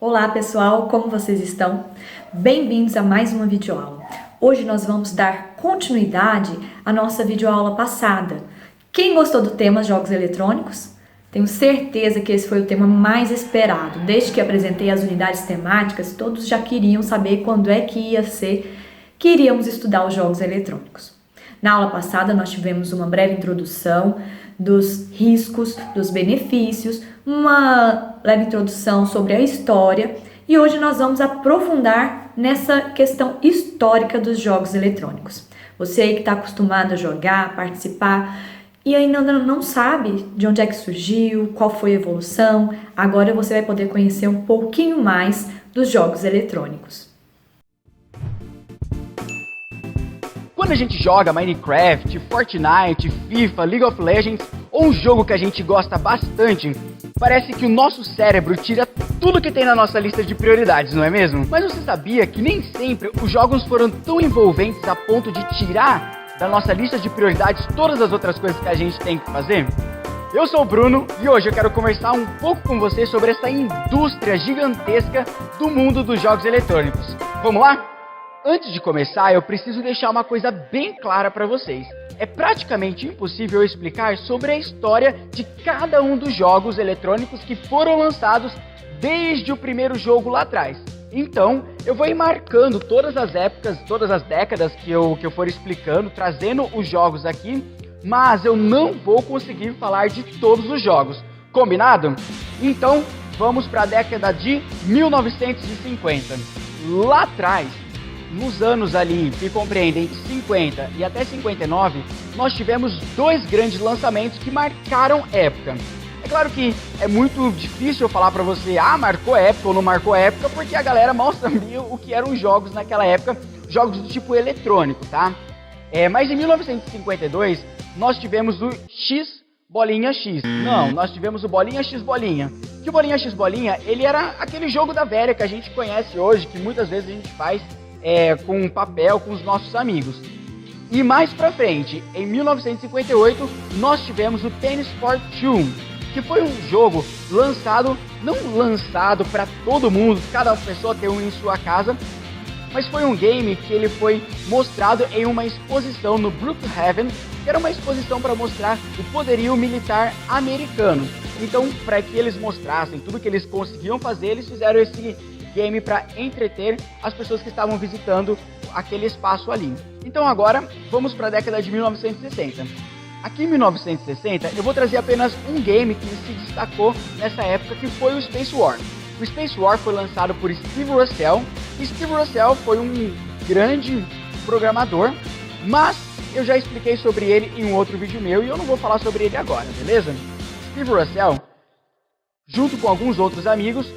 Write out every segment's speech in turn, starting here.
Olá pessoal, como vocês estão? Bem-vindos a mais uma videoaula. Hoje nós vamos dar continuidade à nossa videoaula passada. Quem gostou do tema jogos eletrônicos? Tenho certeza que esse foi o tema mais esperado. Desde que apresentei as unidades temáticas, todos já queriam saber quando é que iríamos estudar os jogos eletrônicos. Na aula passada nós tivemos uma breve introdução dos riscos, dos benefícios, uma leve introdução sobre a história e hoje nós vamos aprofundar nessa questão histórica dos jogos eletrônicos. Você aí que está acostumado a jogar, participar e ainda não sabe de onde é que surgiu, qual foi a evolução, agora você vai poder conhecer um pouquinho mais dos jogos eletrônicos. Quando a gente joga Minecraft, Fortnite, FIFA, League of Legends ou um jogo que a gente gosta bastante, parece que o nosso cérebro tira tudo que tem na nossa lista de prioridades, não é mesmo? Mas você sabia que nem sempre os jogos foram tão envolventes a ponto de tirar da nossa lista de prioridades todas as outras coisas que a gente tem que fazer? Eu sou o Bruno e hoje eu quero conversar um pouco com você sobre essa indústria gigantesca do mundo dos jogos eletrônicos. Vamos lá? Antes de começar, eu preciso deixar uma coisa bem clara para vocês. É praticamente impossível explicar sobre a história de cada um dos jogos eletrônicos que foram lançados desde o primeiro jogo lá atrás. Então, eu vou ir marcando todas as épocas, todas as décadas que eu for explicando, trazendo os jogos aqui, mas eu não vou conseguir falar de todos os jogos. Combinado? Então, vamos para a década de 1950. Lá atrás, nos anos ali que compreendem 50 e até 59, nós tivemos dois grandes lançamentos que marcaram época. É claro que é muito difícil eu falar pra você, marcou época ou não marcou época, porque a galera mal sabia o que eram jogos naquela época, jogos do tipo eletrônico, tá? Mas em 1952, nós tivemos o X Bolinha X. Não, nós tivemos o Bolinha X Bolinha. Que o Bolinha X Bolinha, ele era aquele jogo da velha que a gente conhece hoje, que muitas vezes a gente faz com papel, com os nossos amigos. E mais pra frente, em 1958, nós tivemos o Tennis for Two, que foi um jogo lançado, não lançado para todo mundo, cada pessoa ter um em sua casa, mas foi um game que ele foi mostrado em uma exposição no Brookhaven, que era uma exposição para mostrar o poderio militar americano. Então, para que eles mostrassem tudo que eles conseguiam fazer, eles fizeram esse game para entreter as pessoas que estavam visitando aquele espaço ali. Então agora vamos para a década de 1960. Aqui em 1960 eu vou trazer apenas um game que se destacou nessa época, que foi o Space War. O Space War foi lançado por Steve Russell. E Steve Russell foi um grande programador, mas eu já expliquei sobre ele em um outro vídeo meu e eu não vou falar sobre ele agora, beleza? Steve Russell, junto com alguns outros amigos,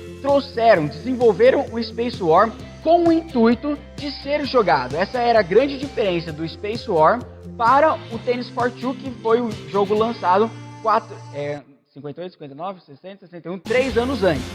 desenvolveram o Space War com o intuito de ser jogado. Essa era a grande diferença do Space War para o Tennis for Two, que foi o jogo lançado 58, 59, 60, 61, 3 anos antes.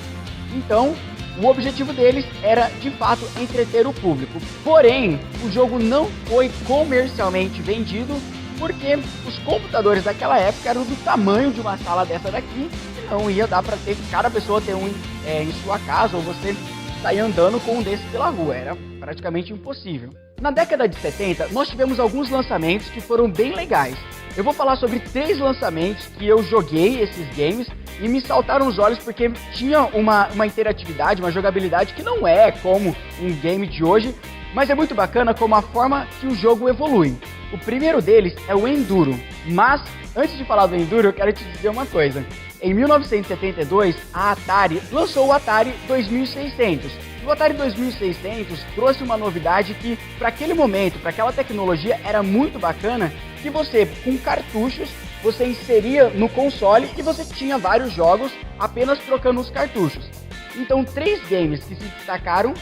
Então, o objetivo deles era, de fato, entreter o público. Porém, o jogo não foi comercialmente vendido porque os computadores daquela época eram do tamanho de uma sala dessa daqui. Não ia dar para ter cada pessoa ter um em sua casa, ou você sair andando com um desses pela rua, era praticamente impossível. Na década de 70, nós tivemos alguns lançamentos que foram bem legais. Eu vou falar sobre 3 lançamentos que eu joguei esses games e me saltaram os olhos porque tinha uma interatividade, uma jogabilidade que não é como um game de hoje, mas é muito bacana como a forma que o jogo evolui. O primeiro deles é o Enduro, mas antes de falar do Enduro, eu quero te dizer uma coisa. Em 1972, a Atari lançou o Atari 2600. O Atari 2600 trouxe uma novidade que, para aquele momento, para aquela tecnologia, era muito bacana, que você, com cartuchos, você inseria no console e você tinha vários jogos apenas trocando os cartuchos. Então, 3 games que se destacaram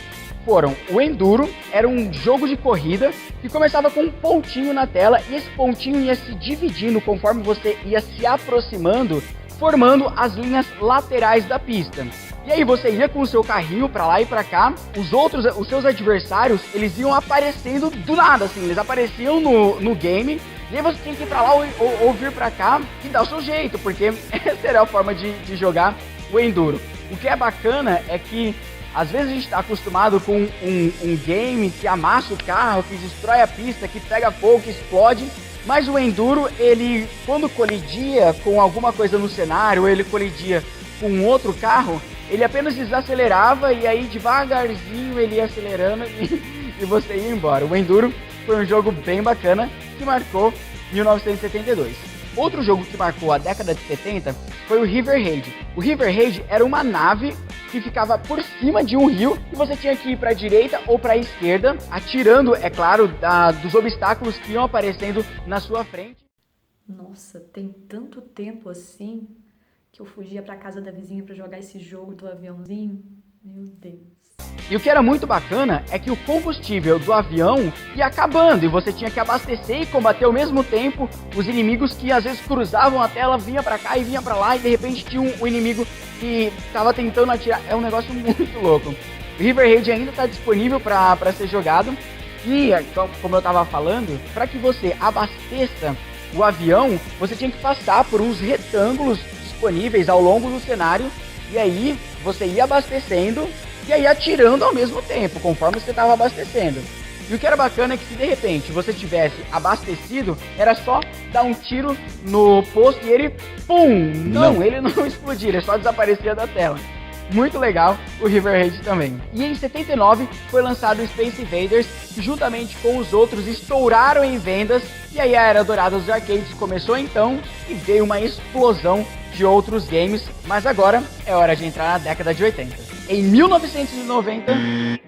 foram o Enduro, era um jogo de corrida que começava com um pontinho na tela e esse pontinho ia se dividindo conforme você ia se aproximando, formando as linhas laterais da pista. E aí você ia com o seu carrinho pra lá e pra cá, os seus adversários, eles iam aparecendo do nada, assim, eles apareciam no game, e aí você tinha que ir pra lá ou vir pra cá e dar o seu jeito, porque essa era a forma de jogar o Enduro. O que é bacana é que Às vezes a gente está acostumado com um game que amassa o carro, que destrói a pista, que pega fogo, que explode. Mas o Enduro, ele, quando colidia com alguma coisa no cenário, ou ele colidia com um outro carro, ele apenas desacelerava e aí devagarzinho ele ia acelerando e você ia embora. O Enduro foi um jogo bem bacana que marcou 1972. Outro jogo que marcou a década de 70 foi o River Raid. O River Raid era uma nave que ficava por cima de um rio e você tinha que ir para a direita ou para a esquerda, atirando, é claro, dos obstáculos que iam aparecendo na sua frente. Nossa, tem tanto tempo assim que eu fugia para casa da vizinha para jogar esse jogo do aviãozinho. Meu Deus. E o que era muito bacana é que o combustível do avião ia acabando e você tinha que abastecer e combater ao mesmo tempo os inimigos que às vezes cruzavam a tela, vinha pra cá e vinha pra lá e de repente tinha um inimigo que estava tentando atirar. É um negócio muito louco. O River Raid ainda está disponível para ser jogado e, como eu estava falando, para que você abasteça o avião, você tinha que passar por uns retângulos disponíveis ao longo do cenário e aí você ia abastecendo e aí atirando ao mesmo tempo, conforme você estava abastecendo. E o que era bacana é que se de repente você tivesse abastecido, era só dar um tiro no posto e ele, pum! Não, ele não explodia, ele só desaparecia da tela. Muito legal o River Raid também. E em 79 foi lançado o Space Invaders, que juntamente com os outros estouraram em vendas, e aí a era dourada dos arcades começou então, e veio uma explosão de outros games, mas agora é hora de entrar na década de 80. Em 1990...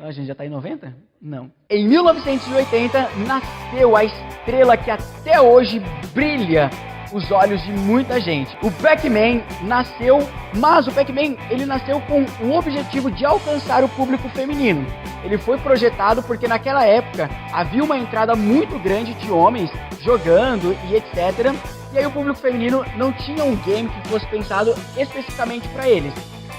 A gente já tá em 90? Não. Em 1980 nasceu a estrela que até hoje brilha os olhos de muita gente. O Pac-Man nasceu, mas o Pac-Man ele nasceu com o objetivo de alcançar o público feminino. Ele foi projetado porque naquela época havia uma entrada muito grande de homens jogando e etc. E aí o público feminino não tinha um game que fosse pensado especificamente para eles.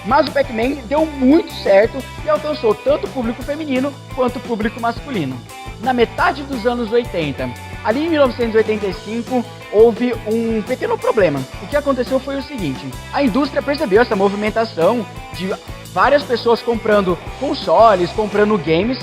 Mas o Pac-Man deu muito certo e alcançou tanto o público feminino quanto o público masculino. Na metade dos anos 80, ali em 1985, houve um pequeno problema. O que aconteceu foi o seguinte: a indústria percebeu essa movimentação de várias pessoas comprando consoles, comprando games,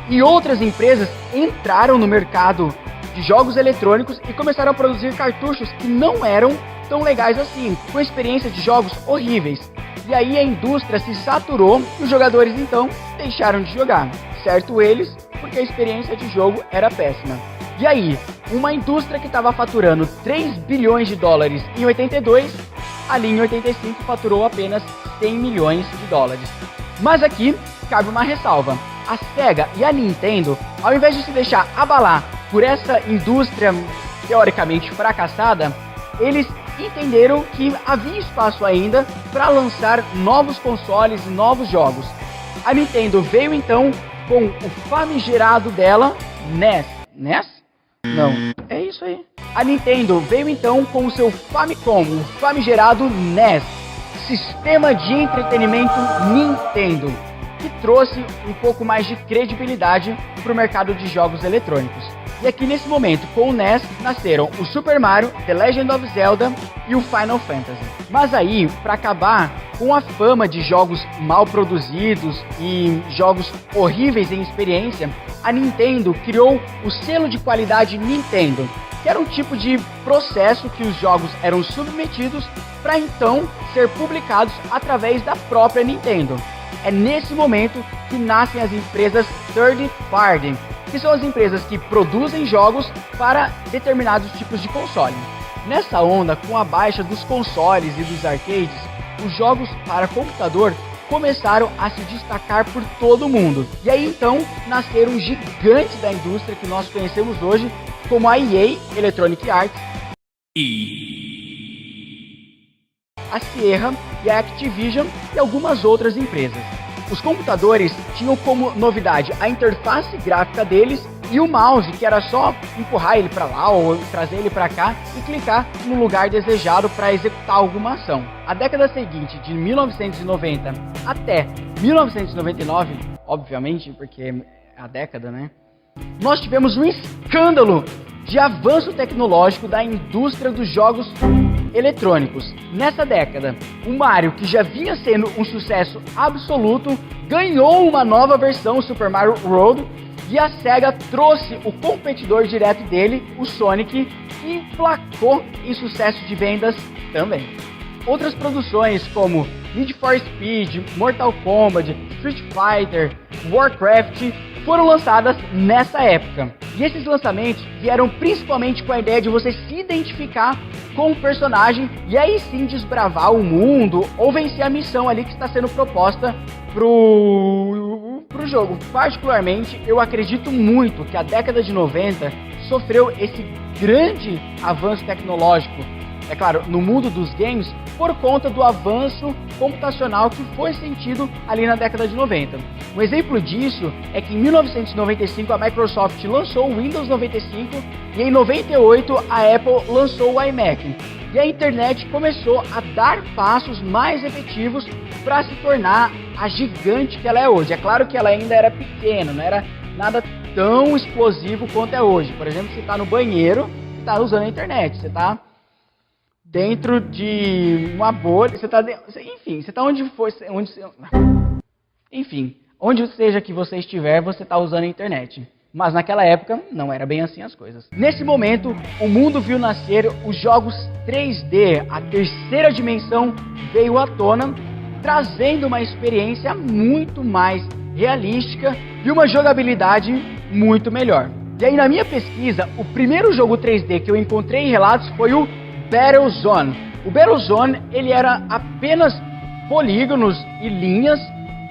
e outras empresas entraram no mercado de jogos eletrônicos e começaram a produzir cartuchos que não eram tão legais assim, com experiência de jogos horríveis. E aí a indústria se saturou e os jogadores então deixaram de jogar. Certo eles, porque a experiência de jogo era péssima. E aí, uma indústria que estava faturando 3 bilhões de dólares em 82, ali em 85 faturou apenas 100 milhões de dólares. Mas aqui cabe uma ressalva. A Sega e a Nintendo, ao invés de se deixar abalar por essa indústria teoricamente fracassada, eles entenderam que havia espaço ainda para lançar novos consoles e novos jogos. A Nintendo veio então com o famigerado dela, NES. NES? Não, é isso aí. A Nintendo veio então com o seu Famicom, o famigerado NES, Sistema de Entretenimento Nintendo, que trouxe um pouco mais de credibilidade para o mercado de jogos eletrônicos. E aqui nesse momento, com o NES, nasceram o Super Mario, The Legend of Zelda e o Final Fantasy. Mas aí, para acabar com a fama de jogos mal produzidos e jogos horríveis em experiência, a Nintendo criou o selo de qualidade Nintendo, que era um tipo de processo que os jogos eram submetidos para então ser publicados através da própria Nintendo. É nesse momento que nascem as empresas third party, que são as empresas que produzem jogos para determinados tipos de console. Nessa onda, com a baixa dos consoles e dos arcades, os jogos para computador começaram a se destacar por todo o mundo. E aí então nasceram gigantes da indústria que nós conhecemos hoje, como a EA, Electronic Arts, a Sierra e a Activision e algumas outras empresas. Os computadores tinham como novidade a interface gráfica deles e o mouse, que era só empurrar ele para lá ou trazer ele para cá e clicar no lugar desejado para executar alguma ação. A década seguinte, de 1990 até 1999, obviamente, porque é a década, né? Nós tivemos um escândalo de avanço tecnológico da indústria dos jogos eletrônicos. Nessa década, o Mario, que já vinha sendo um sucesso absoluto, ganhou uma nova versão, Super Mario World, e a SEGA trouxe o competidor direto dele, o Sonic, que emplacou em sucesso de vendas também. Outras produções como Need for Speed, Mortal Kombat, Street Fighter, Warcraft foram lançadas nessa época. E esses lançamentos vieram principalmente com a ideia de você se identificar com o personagem e aí sim desbravar o mundo ou vencer a missão ali que está sendo proposta pro jogo. Particularmente, eu acredito muito que a década de 90 sofreu esse grande avanço tecnológico, é claro, no mundo dos games, por conta do avanço computacional que foi sentido ali na década de 90. Um exemplo disso é que em 1995 a Microsoft lançou o Windows 95 e em 98 a Apple lançou o iMac. E a internet começou a dar passos mais efetivos para se tornar a gigante que ela é hoje. É claro que ela ainda era pequena, não era nada tão explosivo quanto é hoje. Por exemplo, você está no banheiro, você está usando a internet, você está dentro de uma bolha, você tá enfim, você tá onde seja que você estiver, você tá usando a internet. Mas naquela época não era bem assim as coisas. Nesse momento, o mundo viu nascer os jogos 3D, a terceira dimensão veio à tona, trazendo uma experiência muito mais realística e uma jogabilidade muito melhor. E aí na minha pesquisa, o primeiro jogo 3D que eu encontrei em relatos foi o Battlezone. O Battlezone, ele era apenas polígonos e linhas,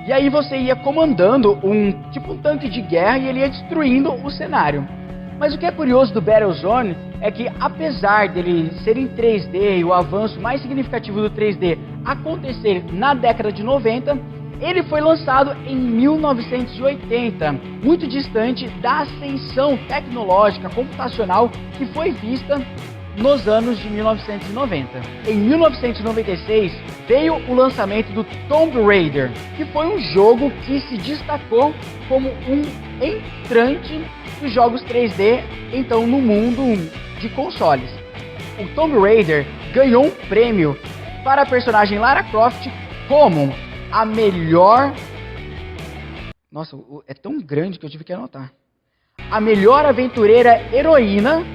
e aí você ia comandando um tanque de guerra e ele ia destruindo o cenário. Mas o que é curioso do Battlezone é que, apesar dele ser em 3D e o avanço mais significativo do 3D acontecer na década de 90, ele foi lançado em 1980, muito distante da ascensão tecnológica computacional que foi vista nos anos de 1990. Em 1996 veio o lançamento do Tomb Raider, que foi um jogo que se destacou como um entrante dos jogos 3D, então no mundo de consoles. O Tomb Raider ganhou um prêmio para a personagem Lara Croft como a melhor... Nossa, é tão grande que eu tive que anotar. A melhor aventureira heroína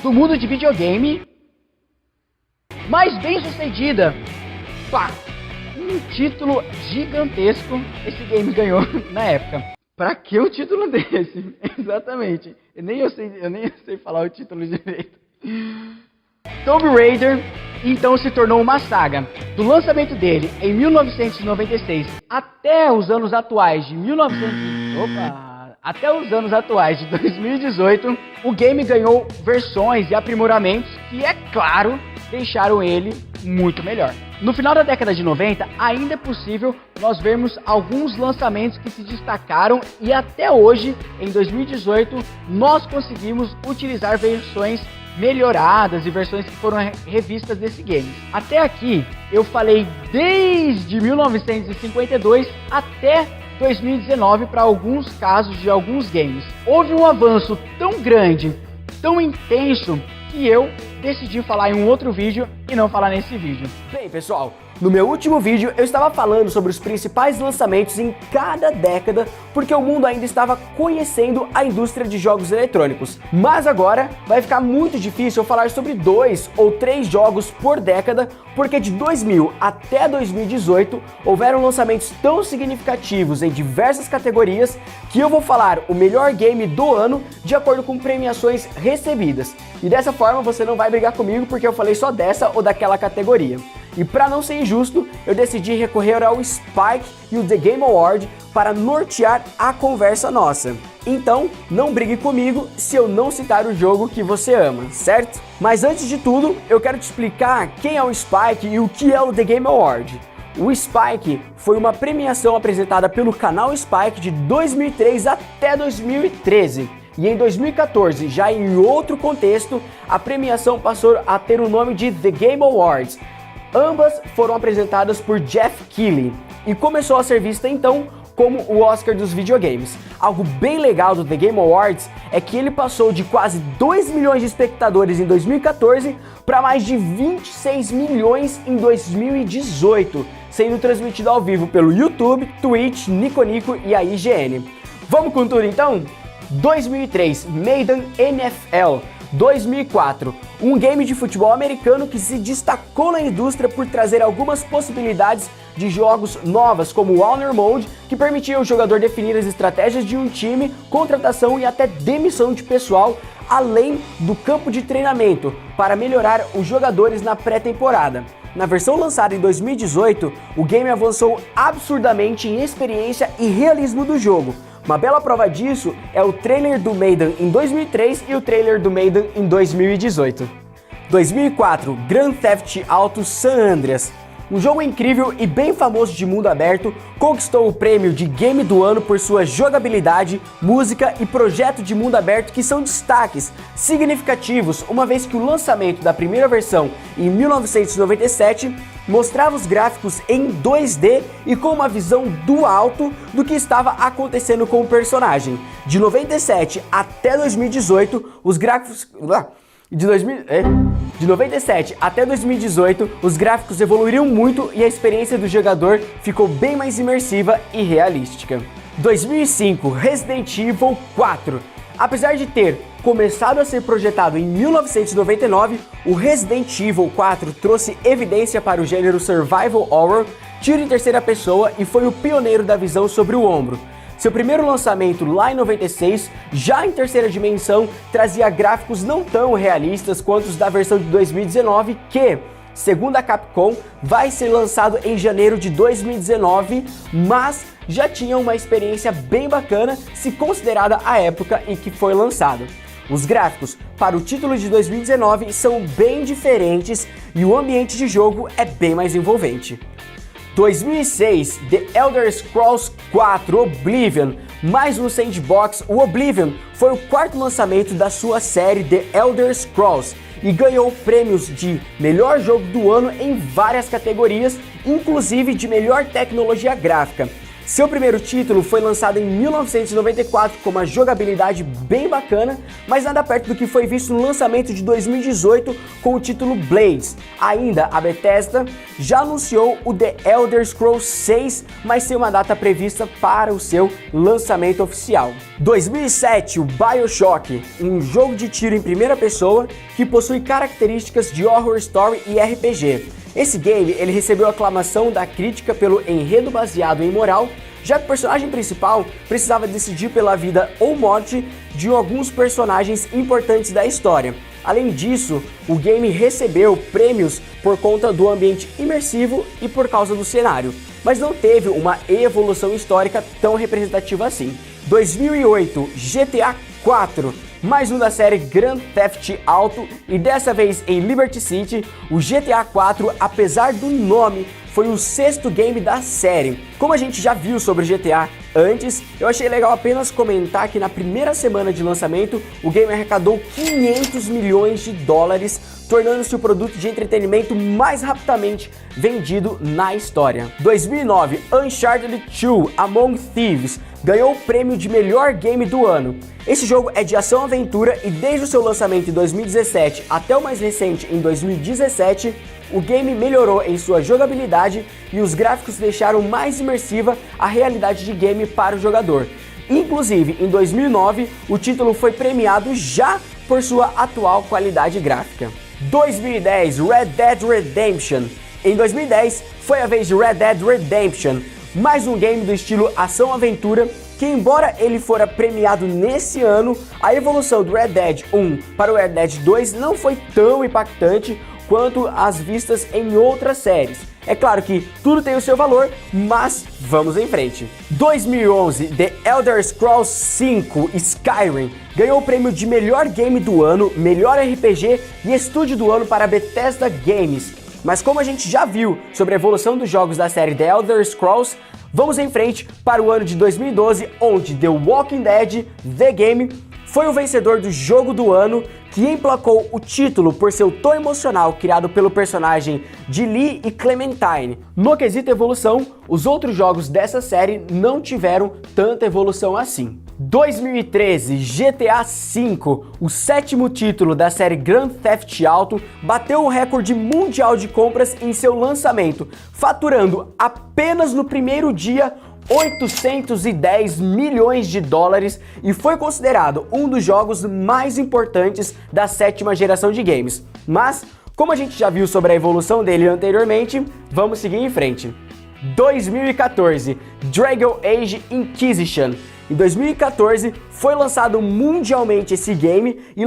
do mundo de videogame, mais bem sucedida. Pá, um título gigantesco esse game ganhou na época. Pra que um título desse? Exatamente. Eu nem sei falar o título direito. Tomb Raider então se tornou uma saga. Do lançamento dele em 1996 até os anos atuais de 2018, o game ganhou versões e aprimoramentos que, é claro, deixaram ele muito melhor. No final da década de 90, ainda é possível nós vermos alguns lançamentos que se destacaram e até hoje, em 2018, nós conseguimos utilizar versões melhoradas e versões que foram revistas desse game. Até aqui, eu falei desde 1952 até 2019 para alguns casos de alguns games. Houve um avanço tão grande, tão intenso, que eu decidi falar em um outro vídeo e não falar nesse vídeo. Bem, pessoal, no meu último vídeo eu estava falando sobre os principais lançamentos em cada década, porque o mundo ainda estava conhecendo a indústria de jogos eletrônicos. Mas agora vai ficar muito difícil eu falar sobre 2 ou 3 jogos por década, porque de 2000 até 2018 houveram lançamentos tão significativos em diversas categorias que eu vou falar o melhor game do ano de acordo com premiações recebidas. E dessa forma você não vai brigar comigo porque eu falei só dessa ou daquela categoria. E para não ser injusto, eu decidi recorrer ao Spike e o The Game Award para nortear a conversa nossa. Então, não brigue comigo se eu não citar o jogo que você ama, certo? Mas antes de tudo, eu quero te explicar quem é o Spike e o que é o The Game Award. O Spike foi uma premiação apresentada pelo canal Spike de 2003 até 2013. E em 2014, já em outro contexto, a premiação passou a ter o nome de The Game Awards. Ambas foram apresentadas por Jeff Keighley e começou a ser vista então como o Oscar dos videogames. Algo bem legal do The Game Awards é que ele passou de quase 2 milhões de espectadores em 2014 para mais de 26 milhões em 2018, sendo transmitido ao vivo pelo YouTube, Twitch, Nico Nico e a IGN. Vamos com tudo então? 2003, Madden NFL. 2004, um game de futebol americano que se destacou na indústria por trazer algumas possibilidades de jogos novas, como o Honor Mode, que permitia o jogador definir as estratégias de um time, contratação e até demissão de pessoal, além do campo de treinamento, para melhorar os jogadores na pré-temporada. Na versão lançada em 2018, o game avançou absurdamente em experiência e realismo do jogo. Uma bela prova disso é o trailer do Madden em 2003 e o trailer do Madden em 2018. 2004, Grand Theft Auto San Andreas. Um jogo incrível e bem famoso de mundo aberto, conquistou o prêmio de Game do Ano por sua jogabilidade, música e projeto de mundo aberto que são destaques significativos, uma vez que o lançamento da primeira versão em 1997 mostrava os gráficos em 2D e com uma visão do alto do que estava acontecendo com o personagem. De 97 até 2018, os gráficos... De 97 até 2018, os gráficos evoluíram muito e a experiência do jogador ficou bem mais imersiva e realística. 2005, Resident Evil 4. Apesar de ter começado a ser projetado em 1999, o Resident Evil 4 trouxe evidência para o gênero Survival Horror, tiro em terceira pessoa e foi o pioneiro da visão sobre o ombro. Seu primeiro lançamento lá em 96, já em terceira dimensão, trazia gráficos não tão realistas quanto os da versão de 2019, que, segundo a Capcom, vai ser lançado em janeiro de 2019, mas já tinha uma experiência bem bacana se considerada a época em que foi lançado. Os gráficos para o título de 2019 são bem diferentes e o ambiente de jogo é bem mais envolvente. 2006, The Elder Scrolls 4 Oblivion. Mais um sandbox, o Oblivion foi o quarto lançamento da sua série The Elder Scrolls e ganhou prêmios de melhor jogo do ano em várias categorias, inclusive de melhor tecnologia gráfica. Seu primeiro título foi lançado em 1994 com uma jogabilidade bem bacana, mas nada perto do que foi visto no lançamento de 2018 com o título Blades. Ainda, a Bethesda já anunciou o The Elder Scrolls 6, mas sem uma data prevista para o seu lançamento oficial. 2007, o BioShock, um jogo de tiro em primeira pessoa que possui características de Horror Story e RPG. Esse game ele recebeu a aclamação da crítica pelo enredo baseado em moral, já que o personagem principal precisava decidir pela vida ou morte de alguns personagens importantes da história. Além disso, o game recebeu prêmios por conta do ambiente imersivo e por causa do cenário, mas não teve uma evolução histórica tão representativa assim. 2008, GTA 4. Mais um da série Grand Theft Auto e dessa vez em Liberty City, o GTA 4, apesar do nome, foi o sexto game da série. Como a gente já viu sobre GTA antes, eu achei legal apenas comentar que na primeira semana de lançamento, o game arrecadou 500 milhões de dólares, tornando-se o produto de entretenimento mais rapidamente vendido na história. 2009, Uncharted 2 Among Thieves ganhou o prêmio de melhor game do ano. Esse jogo é de ação-aventura e desde o seu lançamento em 2017 até o mais recente em 2017, o game melhorou em sua jogabilidade e os gráficos deixaram mais imersiva a realidade de game para o jogador. Inclusive, em 2009, o título foi premiado já por sua atual qualidade gráfica. 2010, Red Dead Redemption. Em 2010, foi a vez de Red Dead Redemption, mais um game do estilo ação-aventura que, embora ele fora premiado nesse ano, a evolução do Red Dead 1 para o Red Dead 2 não foi tão impactante quanto as vistas em outras séries. É claro que tudo tem o seu valor, mas vamos em frente. 2011, The Elder Scrolls 5 Skyrim ganhou o prêmio de melhor game do ano, melhor RPG e estúdio do ano para a Bethesda Games. Mas como a gente já viu sobre a evolução dos jogos da série The Elder Scrolls, vamos em frente para o ano de 2012, onde The Walking Dead The Game foi o vencedor do jogo do ano, que emplacou o título por seu tom emocional criado pelo personagem de Lee e Clementine. No quesito evolução, os outros jogos dessa série não tiveram tanta evolução assim. 2013, GTA V, o 7º título da série Grand Theft Auto, bateu o recorde mundial de compras em seu lançamento, faturando apenas no primeiro dia 810 milhões de dólares e foi considerado um dos jogos mais importantes da 7ª geração de games. Mas, como a gente já viu sobre a evolução dele anteriormente, vamos seguir em frente. 2014, Dragon Age Inquisition. Em 2014 foi lançado mundialmente esse game e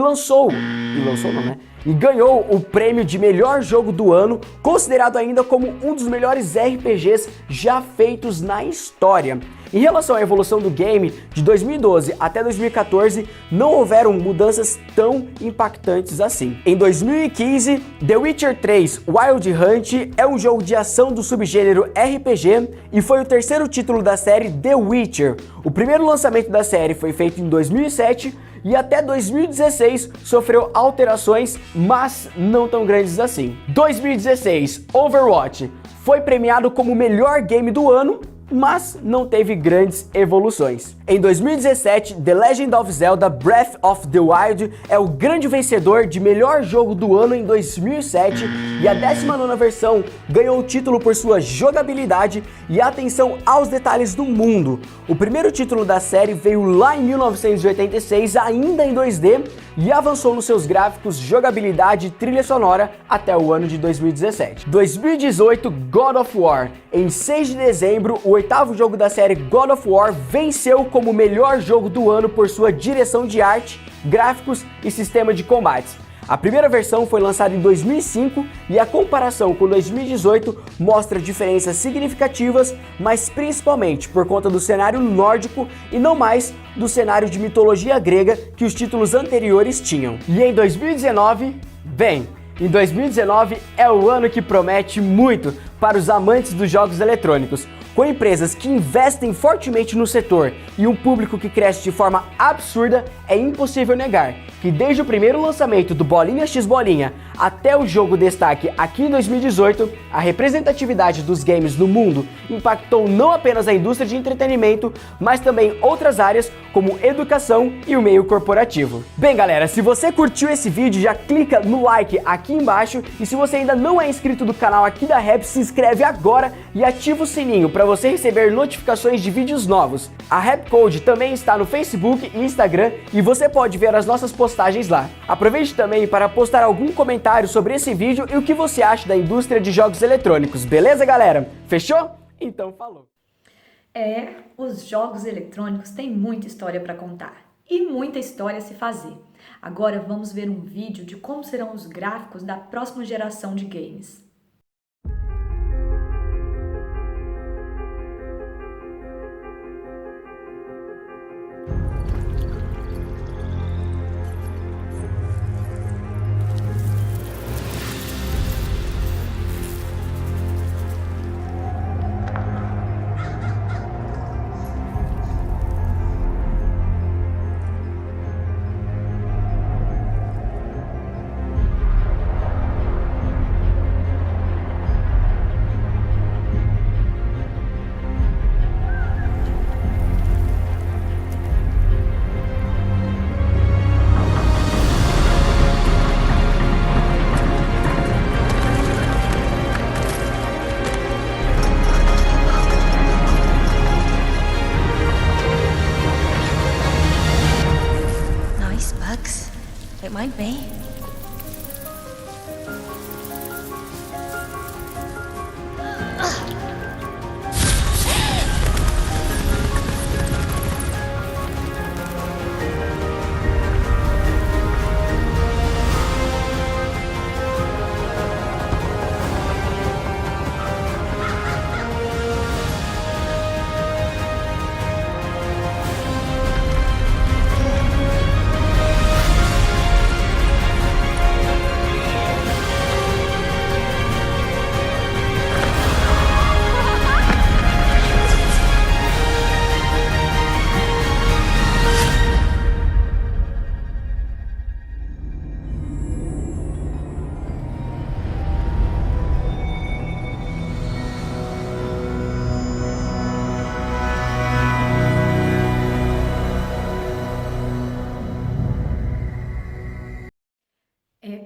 ganhou o prêmio de melhor jogo do ano, considerado ainda como um dos melhores RPGs já feitos na história. Em relação à evolução do game, de 2012 até 2014, não houveram mudanças tão impactantes assim. Em 2015, The Witcher 3 Wild Hunt é um jogo de ação do subgênero RPG e foi o terceiro título da série The Witcher. O primeiro lançamento da série foi feito em 2007 e até 2016 sofreu alterações, mas não tão grandes assim. 2016, Overwatch foi premiado como o melhor game do ano, mas não teve grandes evoluções. Em 2017, The Legend of Zelda Breath of the Wild é o grande vencedor de melhor jogo do ano em 2007 e a 19ª versão ganhou o título por sua jogabilidade e atenção aos detalhes do mundo. O primeiro título da série veio lá em 1986, ainda em 2D, e avançou nos seus gráficos, jogabilidade e trilha sonora até o ano de 2017. 2018, God of War. Em 6 de dezembro, o 8º jogo da série God of War venceu como o melhor jogo do ano por sua direção de arte, gráficos e sistema de combates. A primeira versão foi lançada em 2005 e a comparação com 2018 mostra diferenças significativas, mas principalmente por conta do cenário nórdico e não mais do cenário de mitologia grega que os títulos anteriores tinham. E em 2019, em 2019 é o ano que promete muito para os amantes dos jogos eletrônicos. Com empresas que investem fortemente no setor e um público que cresce de forma absurda, é impossível negar que desde o primeiro lançamento do Bolinha X Bolinha até o jogo destaque aqui em 2018, a representatividade dos games no mundo impactou não apenas a indústria de entretenimento, mas também outras áreas como educação e o meio corporativo. Bem galera, se você curtiu esse vídeo, já clica no like aqui embaixo e se você ainda não é inscrito do canal aqui da Rap, se inscreve agora e ativa o sininho para você receber notificações de vídeos novos. A Rap Code também está no Facebook e Instagram e você pode ver as nossas postagens lá. Aproveite também para postar algum comentário sobre esse vídeo e o que você acha da indústria de jogos eletrônicos, beleza galera? Fechou? Então falou! Os jogos eletrônicos têm muita história para contar e muita história a se fazer. Agora vamos ver um vídeo de como serão os gráficos da próxima geração de games. It might be.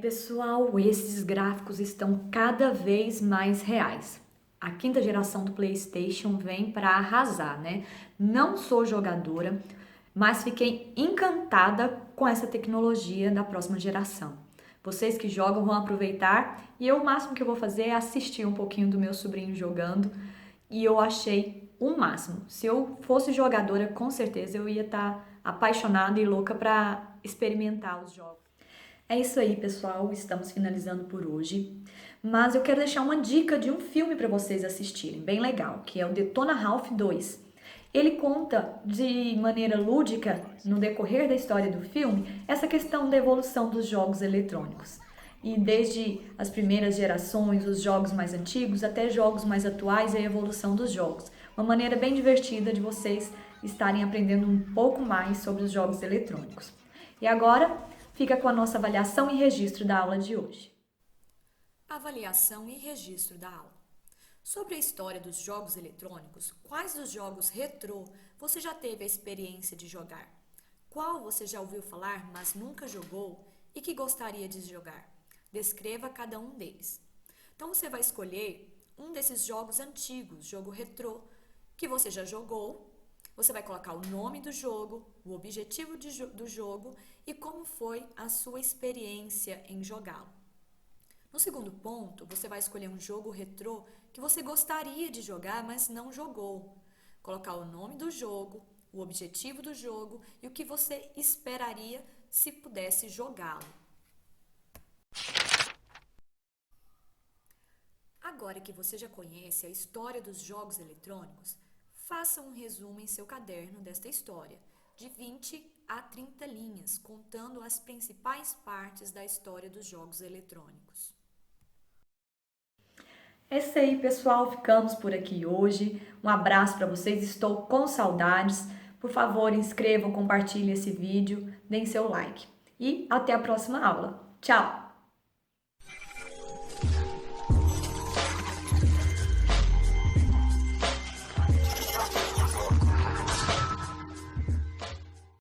Pessoal, esses gráficos estão cada vez mais reais. A quinta geração do PlayStation vem para arrasar, né? Não sou jogadora, mas fiquei encantada com essa tecnologia da próxima geração. Vocês que jogam vão aproveitar e eu, o máximo que eu vou fazer é assistir um pouquinho do meu sobrinho jogando e eu achei o máximo. Se eu fosse jogadora, com certeza eu ia estar apaixonada e louca para experimentar os jogos. É isso aí, pessoal. Estamos finalizando por hoje. Mas eu quero deixar uma dica de um filme para vocês assistirem, bem legal, que é o Detona Ralph 2. Ele conta de maneira lúdica, no decorrer da história do filme, essa questão da evolução dos jogos eletrônicos. E desde as primeiras gerações, os jogos mais antigos, até jogos mais atuais e a evolução dos jogos. Uma maneira bem divertida de vocês estarem aprendendo um pouco mais sobre os jogos eletrônicos. E agora, fica com a nossa avaliação e registro da aula de hoje. Avaliação e registro da aula. Sobre a história dos jogos eletrônicos, quais dos jogos retrô você já teve a experiência de jogar? Qual você já ouviu falar, mas nunca jogou e que gostaria de jogar? Descreva cada um deles. Então você vai escolher um desses jogos antigos, jogo retrô, que você já jogou. Você vai colocar o nome do jogo, o objetivo do jogo e como foi a sua experiência em jogá-lo. No segundo ponto, você vai escolher um jogo retrô que você gostaria de jogar, mas não jogou. Colocar o nome do jogo, o objetivo do jogo e o que você esperaria se pudesse jogá-lo. Agora que você já conhece a história dos jogos eletrônicos, faça um resumo em seu caderno desta história, de 20 a 30 linhas, contando as principais partes da história dos jogos eletrônicos. É isso aí, pessoal. Ficamos por aqui hoje. Um abraço para vocês. Estou com saudades. Por favor, inscrevam, compartilhem esse vídeo, deem seu like. E até a próxima aula. Tchau!